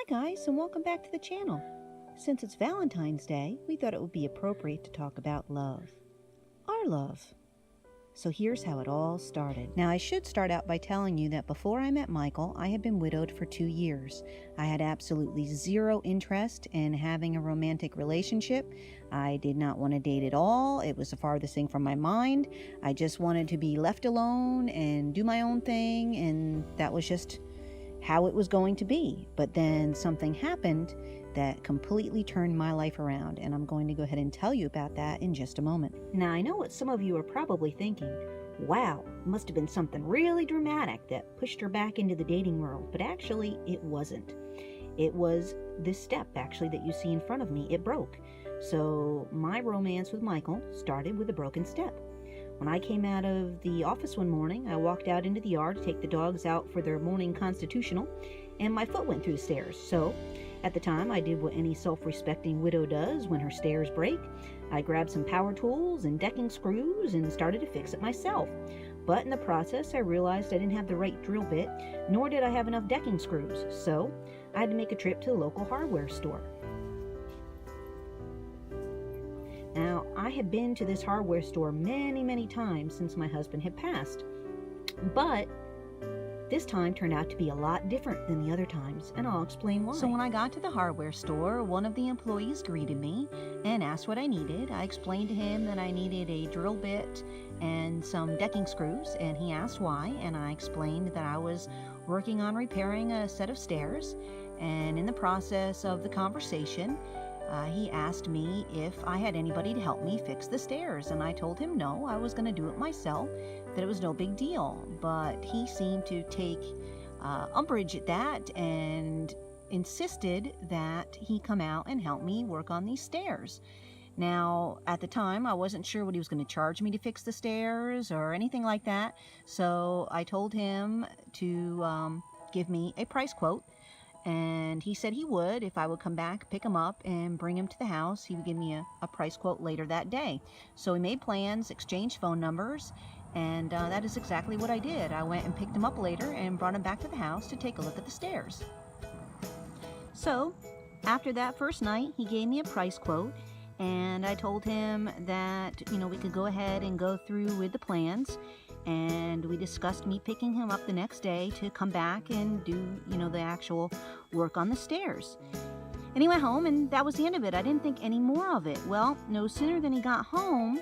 guys, and welcome back to the channel. Since it's Valentine's Day, we thought it would be appropriate to talk about love. Our love. So here's how it all started. Now, I should start out by telling you that before I met Michael, I had been widowed for 2 years. I had absolutely zero interest in having a romantic relationship. I did not want to date at all. It was the farthest thing from my mind. I just wanted to be left alone and do my own thing, and that was just how it was going to be. But then something happened that completely turned my life around, and I'm going to go ahead and tell you about that in just a moment. Now, I know what some of you are probably thinking. Wow, it must have been something really dramatic that pushed her back into the dating world, but actually it wasn't. It was this step actually that you see in front of me. It broke. So my romance with Michael started with a broken step. When I came out of the office one morning, I walked out into the yard to take the dogs out for their morning constitutional, and my foot went through the stairs. So at the time, I did what any self-respecting widow does when her stairs break. I grabbed some power tools and decking screws and started to fix it myself. But in the process, I realized I didn't have the right drill bit, nor did I have enough decking screws. So I had to make a trip to the local hardware store. Now, I had been to this hardware store many times since my husband had passed. But this time turned out to be a lot different than the other times, and I'll explain why. So when I got to the hardware store, one of the employees greeted me and asked what I needed. I explained to him that I needed a drill bit and some decking screws, and he asked why, and I explained that I was working on repairing a set of stairs, and in the process of the conversation, he asked me if I had anybody to help me fix the stairs, and I told him no, I was going to do it myself, that it was no big deal. But he seemed to take umbrage at that and insisted that he come out and help me work on these stairs. Now, at the time, I wasn't sure what he was going to charge me to fix the stairs or anything like that, so I told him to give me a price quote. And he said he would, if I would come back, pick him up, and bring him to the house. He would give me a price quote later that day. So we made plans, exchanged phone numbers, and that is exactly what I did. I went and picked him up later and brought him back to the house to take a look at the stairs. So after that first night, he gave me a price quote, and I told him that, we could go ahead and go through with the plans. And we discussed me picking him up the next day to come back and do, the actual work on the stairs. And he went home, and that was the end of it. I didn't think any more of it. Well, no sooner than he got home,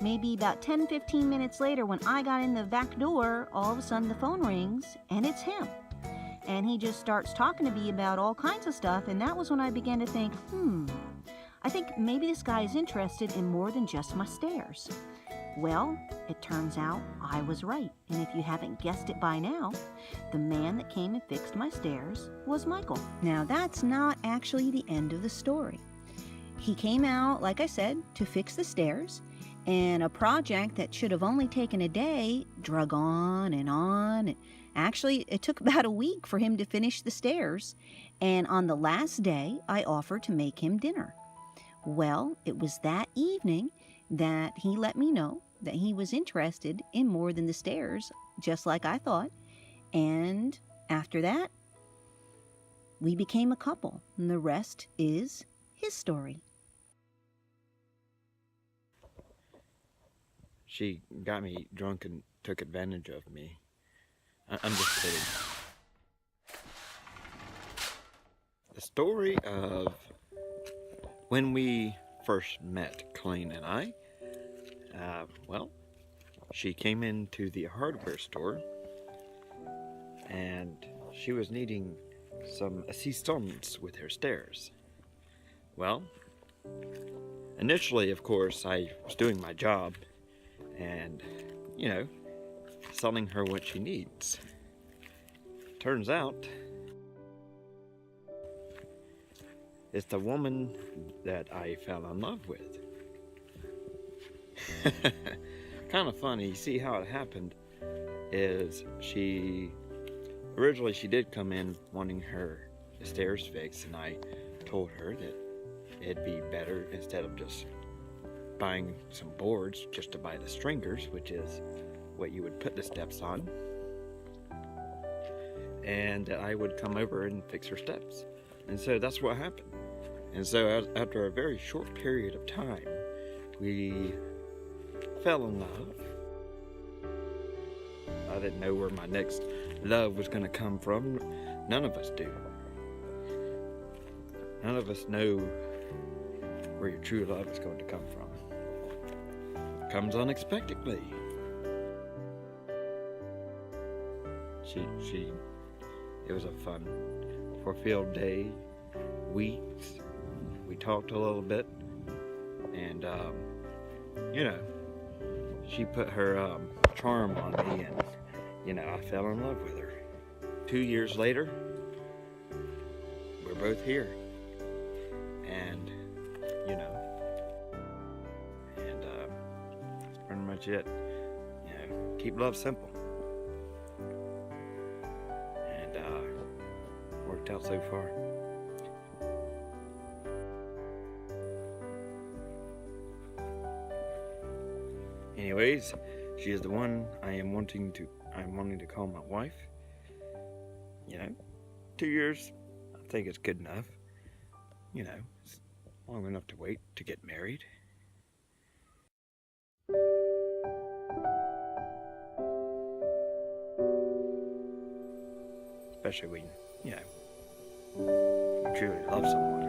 maybe about 10-15 minutes later, when I got in the back door, all of a sudden the phone rings, and it's him. And he just starts talking to me about all kinds of stuff, and that was when I began to think, I think maybe this guy is interested in more than just my stairs. Well, it turns out I was right, and if you haven't guessed it by now, the man that came and fixed my stairs was Michael. Now, that's not actually the end of the story. He came out, like I said, to fix the stairs, and a project that should have only taken a day drug on and on. Actually, it took about a week for him to finish the stairs, and on the last day, I offered to make him dinner. Well, it was that evening that he let me know that he was interested in more than the stairs, just like I thought. And after that, we became a couple, and the rest is his story. She got me drunk and took advantage of me. I'm just kidding. The story of when we first met, Colleen and I, she came into the hardware store and she was needing some assistance with her stairs. Well, initially, of course, I was doing my job and, selling her what she needs. Turns out, it's the woman that I fell in love with. Kind of funny. See how it happened is originally she did come in wanting her stairs fixed, and I told her that it'd be better, instead of just buying some boards, just to buy the stringers, which is what you would put the steps on, and I would come over and fix her steps. And so that's what happened. And so after a very short period of time, we fell in love. I didn't know where my next love was going to come from. None of us do. None of us know where your true love is going to come from. It comes unexpectedly. It was a fun, fulfilled day, weeks. We talked a little bit, and she put her charm on me, and I fell in love with her. 2 years later, we're both here, and that's pretty much it. Keep love simple, and worked out so far. Anyways, she is the one I'm wanting to call my wife. 2 years, I think it's good enough. It's long enough to wait to get married. Especially when, you truly love someone.